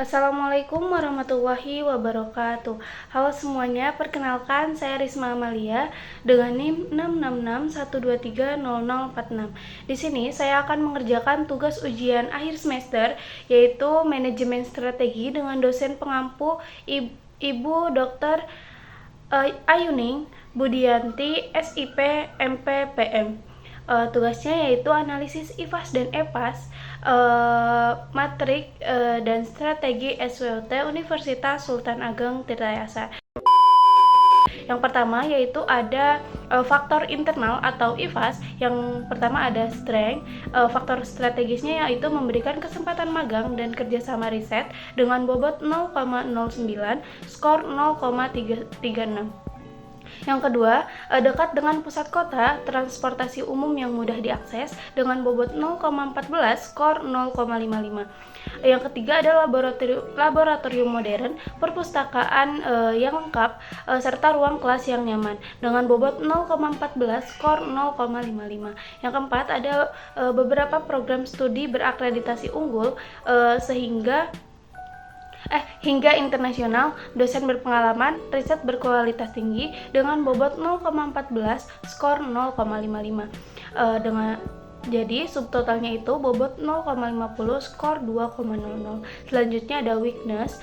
Assalamualaikum warahmatullahi wabarakatuh. Halo semuanya, perkenalkan saya Risma Amalia dengan NIM 66612300046. Di sini saya akan mengerjakan tugas ujian akhir semester yaitu manajemen strategi dengan dosen pengampu Ibu Dr. Ayuning Budianti SIP MPPM. Tugasnya yaitu analisis IFAS dan EFAS, matrik dan strategi SWOT Universitas Sultan Ageng Tirtayasa. Yang pertama yaitu ada faktor internal atau IFAS. Yang pertama ada strength. Faktor strategisnya yaitu memberikan kesempatan magang dan kerjasama riset dengan bobot 0,09, skor 0,336. Yang kedua, dekat dengan pusat kota, transportasi umum yang mudah diakses dengan bobot 0,14, skor 0,55. Yang ketiga adalah laboratorium modern, perpustakaan yang lengkap, serta ruang kelas yang nyaman dengan bobot 0,14, skor 0,55. Yang keempat ada beberapa program studi berakreditasi unggul hingga internasional, dosen berpengalaman, riset berkualitas tinggi dengan bobot 0,14, skor 0,55. Jadi subtotalnya itu bobot 0,50, skor 2,00. Selanjutnya ada weakness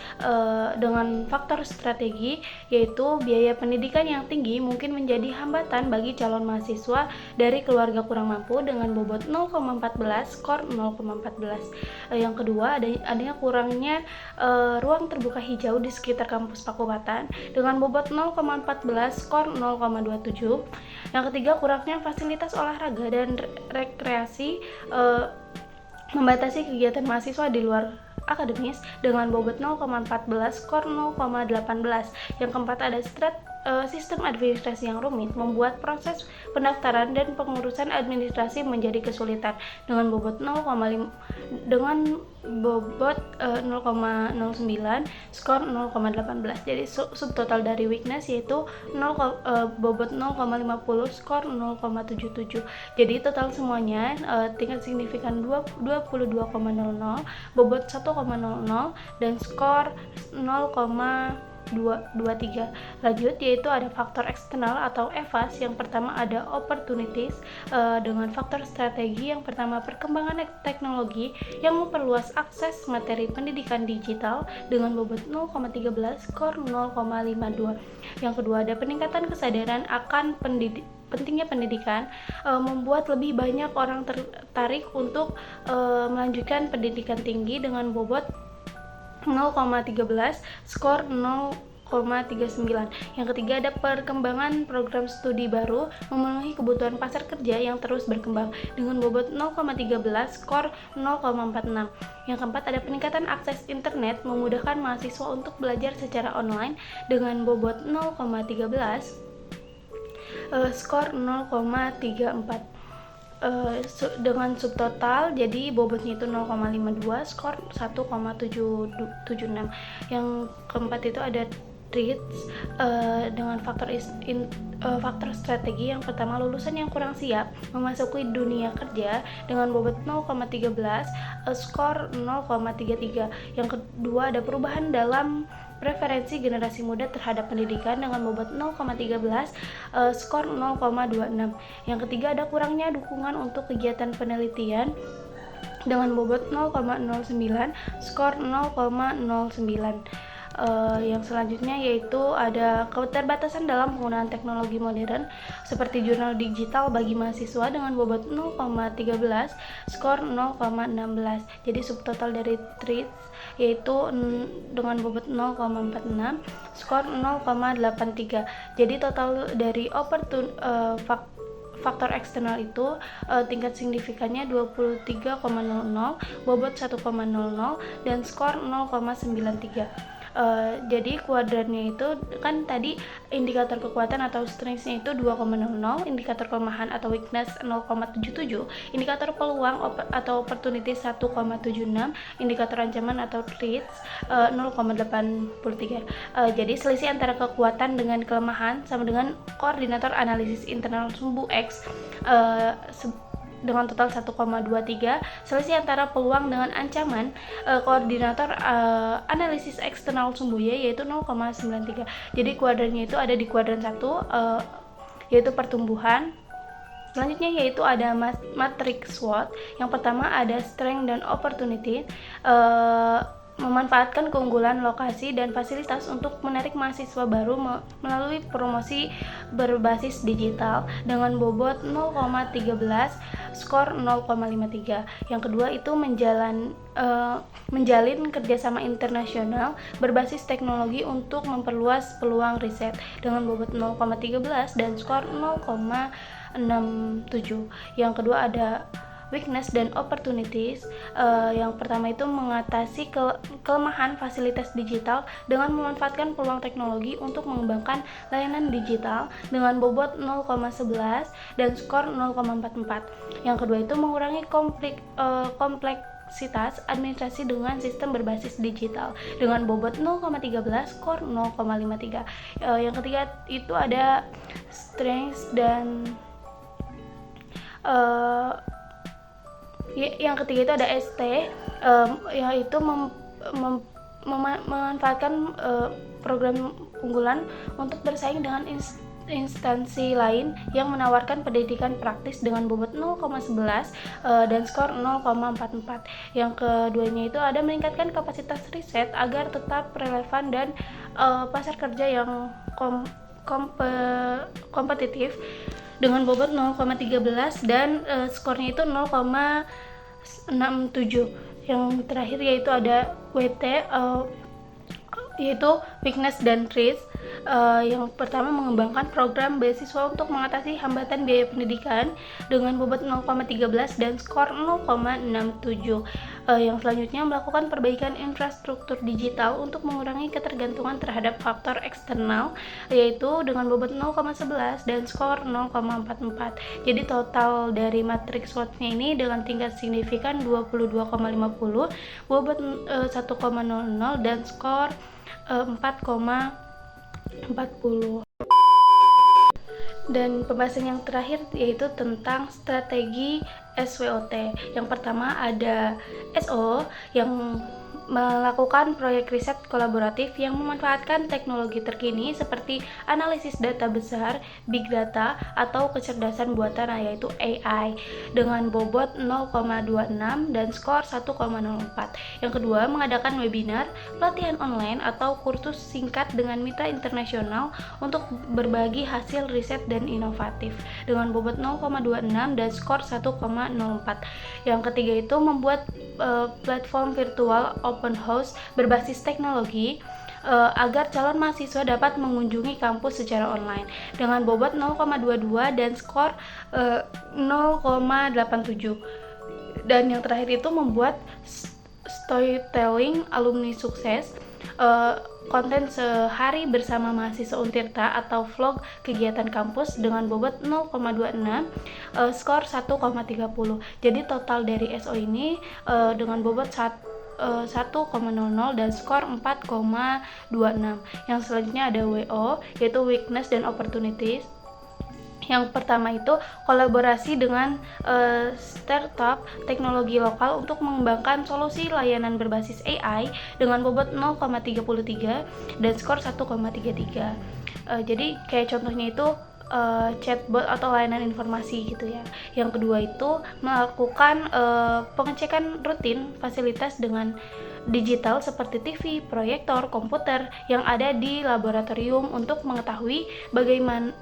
dengan faktor strategi, yaitu biaya pendidikan yang tinggi mungkin menjadi hambatan bagi calon mahasiswa dari keluarga kurang mampu dengan bobot 0,14, skor 0,14. Yang kedua adanya kurangnya ruang terbuka hijau di sekitar kampus fakultas dengan bobot 0,14, skor 0,27. Yang ketiga kurangnya fasilitas olahraga dan rekreasi, membatasi kegiatan mahasiswa di luar akademis dengan bobot 0,14, skor 0,18. Yang keempat ada sistem administrasi yang rumit membuat proses pendaftaran dan pengurusan administrasi menjadi kesulitan dengan bobot 0,09, skor 0,18. Jadi subtotal dari weakness yaitu bobot 0,50, skor 0,77. Jadi total semuanya tingkat signifikan 22,00, bobot 1,00 dan skor 0,23. Lanjut yaitu ada faktor eksternal atau EFAS. Yang pertama ada opportunities dengan faktor strategi. Yang pertama perkembangan teknologi yang memperluas akses materi pendidikan digital dengan bobot 0,13, skor 0,52. Yang kedua ada peningkatan kesadaran akan pentingnya pendidikan, membuat lebih banyak orang tertarik untuk melanjutkan pendidikan tinggi dengan bobot 0,13, skor 0,39. Yang ketiga ada perkembangan program studi baru memenuhi kebutuhan pasar kerja yang terus berkembang dengan bobot 0,13, skor 0,46. Yang keempat ada peningkatan akses internet memudahkan mahasiswa untuk belajar secara online dengan bobot 0,13, skor 0,34. Dengan subtotal jadi bobotnya itu 0,52, skor 1,776. Yang keempat itu ada traits dengan faktor strategi. Yang pertama lulusan yang kurang siap memasuki dunia kerja dengan bobot 0,13, skor 0,33. Yang kedua ada perubahan dalam preferensi generasi muda terhadap pendidikan dengan bobot 0,13, skor 0,26. Yang ketiga ada kurangnya dukungan untuk kegiatan penelitian dengan bobot 0,09, skor 0,09. Yang selanjutnya yaitu ada keterbatasan dalam penggunaan teknologi modern seperti jurnal digital bagi mahasiswa dengan bobot 0,13, skor 0,16. Jadi subtotal dari traits yaitu dengan bobot 0,46, skor 0,83. Jadi total dari faktor eksternal itu tingkat signifikannya 23,00, bobot 1,00 dan skor 0,93. Jadi kuadrannya itu kan tadi indikator kekuatan atau strength-nya itu 2,00, indikator kelemahan atau weakness 0,77, indikator peluang atau opportunity 1,76, indikator ancaman atau threats 0,83. Jadi selisih antara kekuatan dengan kelemahan sama dengan koordinator analisis internal sumbu X dengan total 1,23. Selisih antara peluang dengan ancaman koordinator analisis eksternal Sumbuya yaitu 0,93. Jadi kuadrannya itu ada di kuadran 1, yaitu pertumbuhan. Selanjutnya yaitu ada matrix SWOT. Yang pertama ada strength dan opportunity, memanfaatkan keunggulan lokasi dan fasilitas untuk menarik mahasiswa baru melalui promosi berbasis digital dengan bobot 0,13, skor 0,53. Yang kedua itu menjalin kerjasama internasional berbasis teknologi untuk memperluas peluang riset dengan bobot 0,13 dan skor 0,67. Yang kedua ada weakness dan opportunities. Yang pertama itu mengatasi kelemahan fasilitas digital dengan memanfaatkan peluang teknologi untuk mengembangkan layanan digital dengan bobot 0,11 dan skor 0,44. Yang kedua itu mengurangi kompleksitas administrasi dengan sistem berbasis digital dengan bobot 0,13, skor 0,53. Yang ketiga itu ada strengths dan yang ketiga itu ada ST, yaitu memanfaatkan program unggulan untuk bersaing dengan instansi lain yang menawarkan pendidikan praktis dengan bobot 0,11 dan skor 0,44. Yang keduanya itu ada meningkatkan kapasitas riset agar tetap relevan dan pasar kerja yang kompetitif dengan bobot 0,13 dan skornya itu 0,67. Yang terakhir yaitu ada WT, yaitu weakness dan threats. Yang pertama mengembangkan program beasiswa untuk mengatasi hambatan biaya pendidikan dengan bobot 0,13 dan skor 0,67. Yang selanjutnya melakukan perbaikan infrastruktur digital untuk mengurangi ketergantungan terhadap faktor eksternal yaitu dengan bobot 0,11 dan skor 0,44. Jadi total dari matriks SWOT-nya ini dengan tingkat signifikan 22,50, bobot 1,00 dan skor 4,40. Dan pembahasan yang terakhir yaitu tentang strategi SWOT. Yang pertama ada SO yang melakukan proyek riset kolaboratif yang memanfaatkan teknologi terkini seperti analisis data besar, big data, atau kecerdasan buatan yaitu AI dengan bobot 0,26 dan skor 1,04. Yang kedua, mengadakan webinar, pelatihan online, atau kursus singkat dengan mitra internasional untuk berbagi hasil riset dan inovatif dengan bobot 0,26 dan skor 1,04. Yang ketiga itu membuat platform virtual open house berbasis teknologi agar calon mahasiswa dapat mengunjungi kampus secara online dengan bobot 0,22 dan skor 0,87. Dan yang terakhir itu membuat storytelling alumni sukses, konten sehari bersama mahasiswa Untirta atau vlog kegiatan kampus dengan bobot 0,26, skor 1,30. Jadi total dari SO ini dengan bobot 1,00 dan skor 4,26. Yang selanjutnya ada WO yaitu weakness dan opportunities. Yang pertama itu kolaborasi dengan startup teknologi lokal untuk mengembangkan solusi layanan berbasis AI dengan bobot 0,33 dan skor 1,33. Jadi kayak contohnya itu chatbot atau layanan informasi gitu ya. Yang kedua itu melakukan pengecekan rutin fasilitas dengan digital seperti TV, proyektor, komputer yang ada di laboratorium untuk mengetahui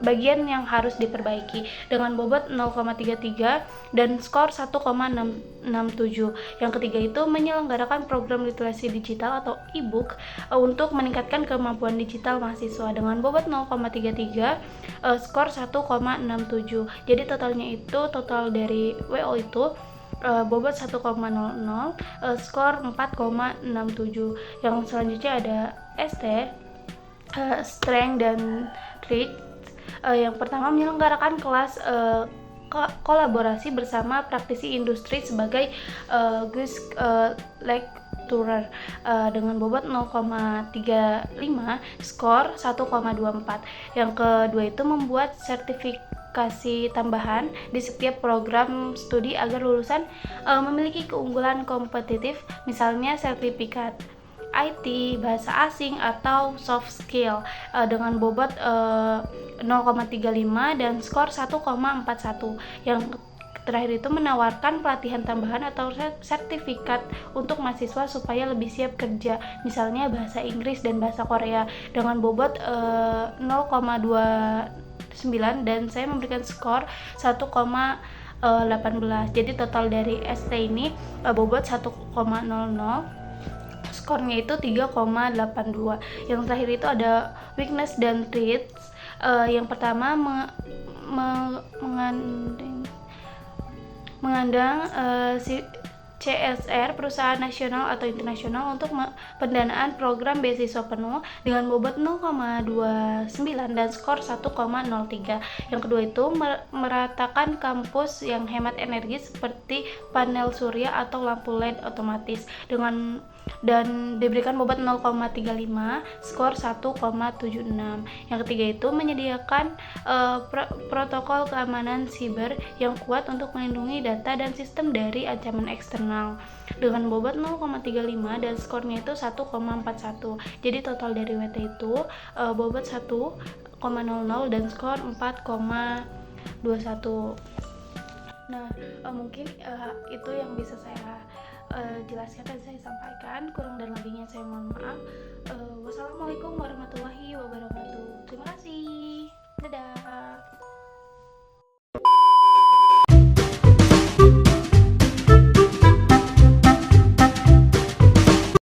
bagian yang harus diperbaiki dengan bobot 0,33 dan skor 1,67. Yang ketiga itu menyelenggarakan program literasi digital atau e-book untuk meningkatkan kemampuan digital mahasiswa dengan bobot 0,33, skor 1,67. Jadi total dari WO itu bobot 1,00, skor 4,67. Yang selanjutnya ada ST, strength dan threats. Yang pertama menyelenggarakan kelas kolaborasi bersama praktisi industri sebagai guest lecturer dengan bobot 0,35, skor 1,24. Yang kedua itu membuat sertifikasi sertifikasi tambahan di setiap program studi agar lulusan memiliki keunggulan kompetitif, misalnya sertifikat IT, bahasa asing, atau soft skill dengan bobot 0,35 dan skor 1,41. Yang terakhir itu menawarkan pelatihan tambahan atau sertifikat untuk mahasiswa supaya lebih siap kerja, misalnya bahasa Inggris dan bahasa Korea dengan bobot 0,29 dan saya memberikan skor 1,18. Jadi total dari ST ini bobot 1,00, skornya itu 3,82. Yang terakhir itu ada weakness dan traits. Yang pertama mengandang CSR perusahaan nasional atau internasional untuk pendanaan program beasiswa penuh dengan bobot 0,29 dan skor 1,03. Yang kedua itu meratakan kampus yang hemat energi seperti panel surya atau lampu LED otomatis dan diberikan bobot 0,35, skor 1,76. Yang ketiga itu menyediakan protokol keamanan siber yang kuat untuk melindungi data dan sistem dari ancaman eksternal dengan bobot 0,35 dan skornya itu 1,41. Jadi total dari WT itu bobot 1,00 dan skor 4,21. Nah, mungkin itu yang bisa saya jelaskan dan saya sampaikan. Kurang dan lebihnya saya mohon maaf. Wassalamualaikum